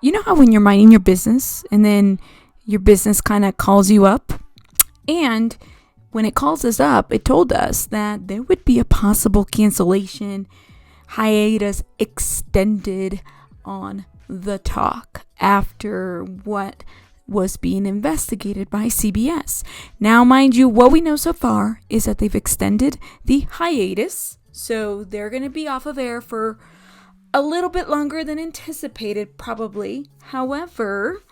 You know how when you're minding your business and then your business kind of calls you up? And when it calls us up, it told us that there would be a possible cancellation, hiatus extended on the talk after what was being investigated by CBS. Now, mind you, what we know so far is that they've extended the hiatus. So they're going to be off of air for a little bit longer than anticipated, probably. However,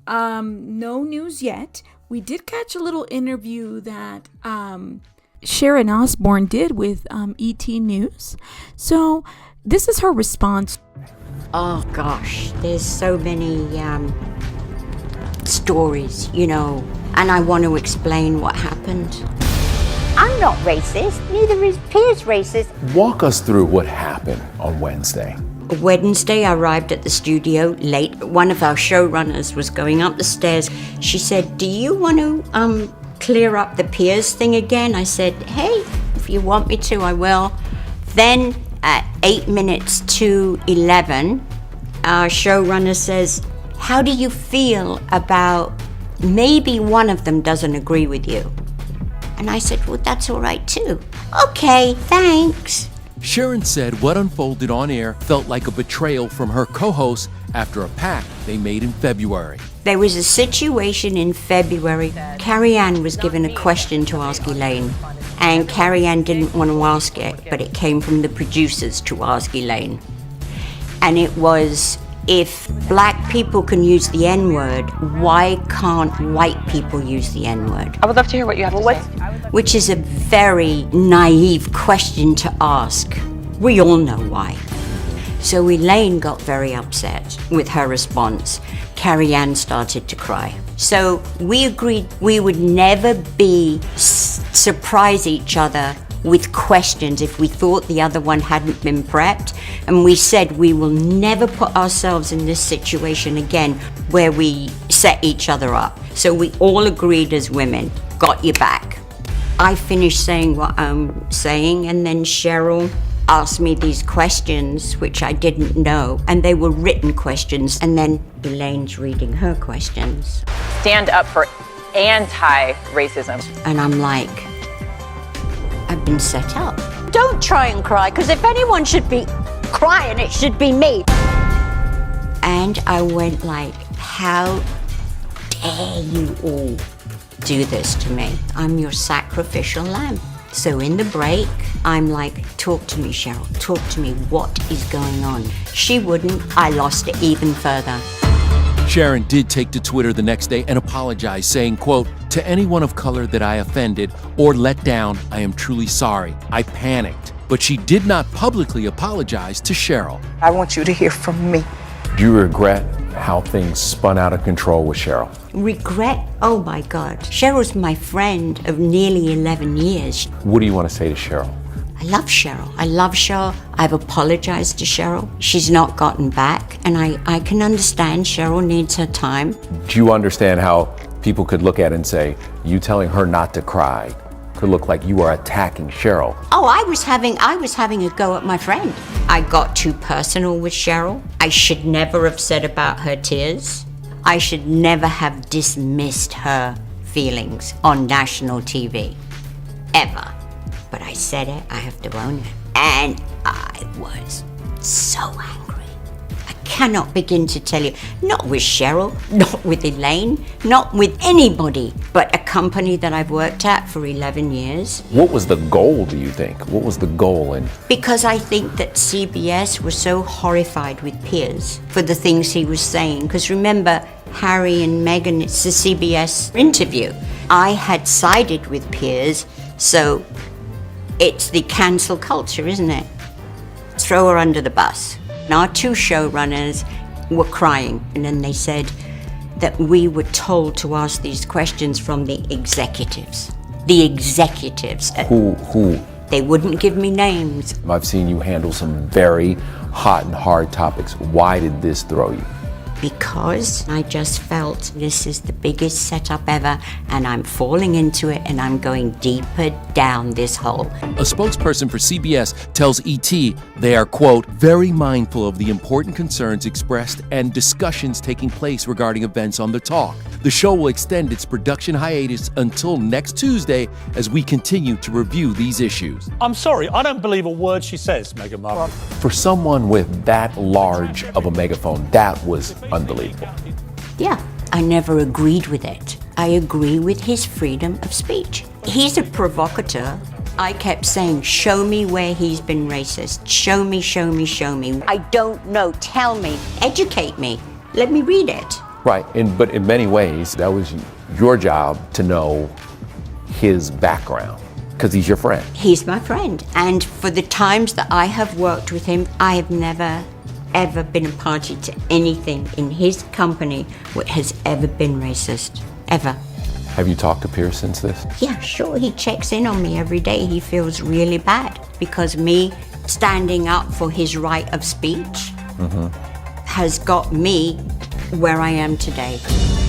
no news yet. We did catch a little interview that Sharon Osbourne did with ET News. So this is her response. Oh gosh, there's so many stories, and I want to explain what happened. I'm not racist, neither is Piers racist. Walk us through what happened on Wednesday. Wednesday, I arrived at the studio late. One of our showrunners was going up the stairs. She said, "Do you want to clear up the Piers thing again?" I said, "Hey, if you want me to, I will." Then at 8 minutes to 11, our showrunner says, "How do you feel about maybe one of them doesn't agree with you?" And I said, "Well, that's all right too." "Okay, thanks." Sharon said what unfolded on air felt like a betrayal from her co-hosts after a pact they made in February. There was a situation in February. Carrie Ann was given a question to ask Elaine, and Carrie Ann didn't want to ask it, but it came from the producers to ask Elaine. And it was, if black people can use the N-word, why can't white people use the N-word? I would love to hear what you have to say. Which is a very naive question to ask. We all know why. So Elaine got very upset with her response. Carrie Ann started to cry. So we agreed we would never surprise each other with questions if we thought the other one hadn't been prepped. And we said we will never put ourselves in this situation again where we set each other up. So we all agreed as women, got your back. I finished saying what I'm saying, and then Cheryl asked me these questions, which I didn't know, and they were written questions, and then Elaine's reading her questions. Stand up for anti-racism. And I'm like, I've been set up. Don't try and cry, because if anyone should be crying, it should be me. And I went like, how dare you all do this to me? I'm your sacrificial lamb. So in the break, I'm like, talk to me, Cheryl, talk to me, what is going on? She wouldn't, I lost it even further. Sharon did take to Twitter the next day and apologize, saying, quote, "To anyone of color that I offended or let down, I am truly sorry. I panicked." But she did not publicly apologize to Cheryl. I want you to hear from me. Do you regret how things spun out of control with Cheryl? Regret? Oh my God. Cheryl's my friend of nearly 11 years. What do you want to say to Cheryl? I love Cheryl. I love Cheryl. I've apologized to Cheryl. She's not gotten back, and I can understand Cheryl needs her time. Do you understand how people could look at it and say, you telling her not to cry could look like you are attacking Cheryl? Oh, I was having a go at my friend. I got too personal with Cheryl. I should never have said about her tears. I should never have dismissed her feelings on national TV, ever. But I said it, I have to own it. And I was so angry. I cannot begin to tell you, not with Cheryl, not with Elaine, not with anybody, but a company that I've worked at for 11 years. What was the goal, do you think? What was the goal? Because I think that CBS was so horrified with Piers for the things he was saying. Because remember, Harry and Meghan, it's a CBS interview. I had sided with Piers, so it's the cancel culture, isn't it? Throw her under the bus. And our two showrunners were crying, and then they said that we were told to ask these questions from the executives. The executives. Who? They wouldn't give me names. I've seen you handle some very hot and hard topics. Why did this throw you? because I just felt this is the biggest setup ever, and I'm falling into it, and I'm going deeper down this hole. A spokesperson for CBS tells ET they are, quote, very mindful of the important concerns expressed and discussions taking place regarding events on The Talk. The show will extend its production hiatus until next Tuesday as we continue to review these issues. I'm sorry, I don't believe a word she says, Meghan Markle. For someone with that large of a megaphone, that was unbelievable. Yeah, I never agreed with it. I agree with his freedom of speech. He's a provocateur. I kept saying, show me where he's been racist. Show me, show me, show me. I don't know. Tell me. Educate me. Let me read it. Right, but in many ways, that was your job to know his background, because he's your friend. He's my friend. And for the times that I have worked with him, I have never, ever been a party to anything in his company what has ever been racist. Ever. Have you talked to Piers since this? Yeah, sure. He checks in on me every day. He feels really bad because me standing up for his right of speech has got me where I am today.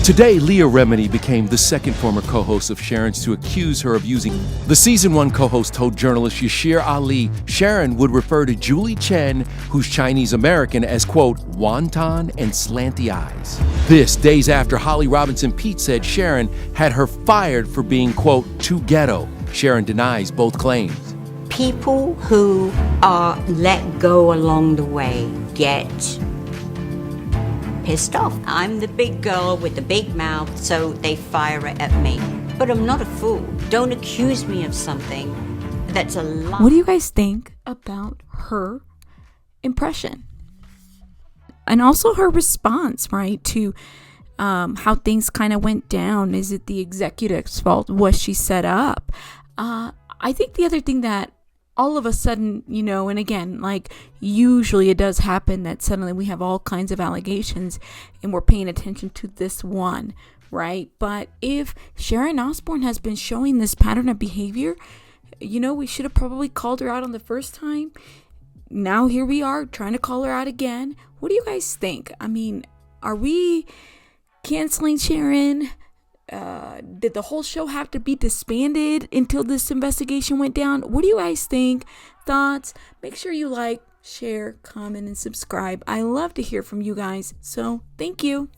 Today, Leah Remini became the second former co-host of Sharon's to accuse her of using. The season 1 co-host told journalist Yashir Ali Sharon would refer to Julie Chen, who's Chinese American, as, quote, wonton and slanty eyes. This days after Holly Robinson Peete said Sharon had her fired for being, quote, too ghetto. Sharon denies both claims. People who are let go along the way get pissed off. I'm the big girl with the big mouth, so they fire it at me. But I'm not a fool. Don't accuse me of something that's a lie. What do you guys think about her impression? And also her response, right, to how things kind of went down. Is it the executive's fault? Was she set up? I think the other thing that all of a sudden, you know, and again, like usually it does happen that suddenly we have all kinds of allegations and we're paying attention to this one, right? But if Sharon Osbourne has been showing this pattern of behavior, you know, we should have probably called her out on the first time. Now here we are trying to call her out again. What do you guys think? I mean, are we canceling Sharon? Did the whole show have to be disbanded until this investigation went down? What do you guys think? Thoughts? Make sure you like, share, comment, and subscribe. I love to hear from you guys. So thank you.